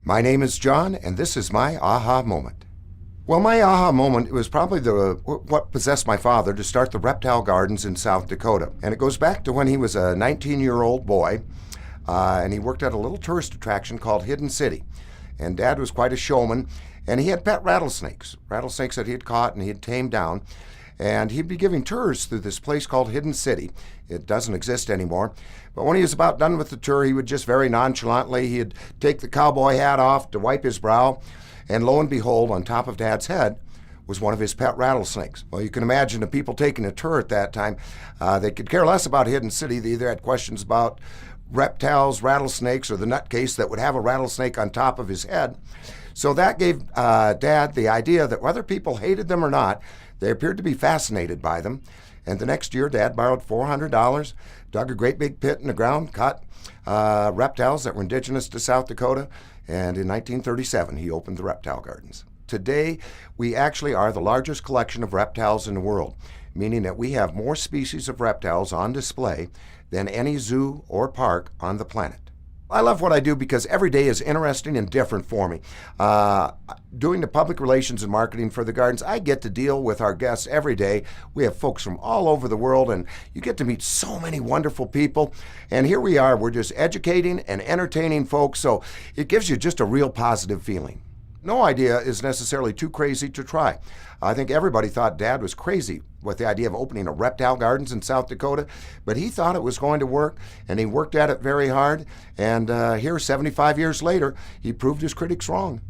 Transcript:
My name is John, and this is my aha moment. Well, my aha moment was probably what possessed my father to start the Reptile Gardens in South Dakota. And it goes back to when he was a 19-year-old boy, and he worked at a little tourist attraction called Hidden City. And Dad was quite a showman, and he had pet rattlesnakes that he had caught and he had tamed down. And he'd be giving tours through this place called Hidden City. It doesn't exist anymore. But when he was about done with the tour, he would just very nonchalantly, he'd take the cowboy hat off to wipe his brow, and lo and behold, on top of Dad's head was one of his pet rattlesnakes. Well, you can imagine the people taking a tour at that time, they could care less about Hidden City. They either had questions about reptiles, rattlesnakes, or the nutcase that would have a rattlesnake on top of his head. So that gave Dad the idea that whether people hated them or not, they appeared to be fascinated by them. And the next year, Dad borrowed $400, dug a great big pit in the ground, caught reptiles that were indigenous to South Dakota, and in 1937, he opened the Reptile Gardens. Today, we actually are the largest collection of reptiles in the world, meaning that we have more species of reptiles on display than any zoo or park on the planet. I love what I do because every day is interesting and different for me. Doing the public relations and marketing for the gardens, I get to deal with our guests every day. We have folks from all over the world, and you get to meet so many wonderful people. And here we are, we're just educating and entertaining folks, so it gives you just a real positive feeling. No idea is necessarily too crazy to try. I think everybody thought Dad was crazy with the idea of opening a Reptile Gardens in South Dakota, but he thought it was going to work, and he worked at it very hard, and here 75 years later, he proved his critics wrong.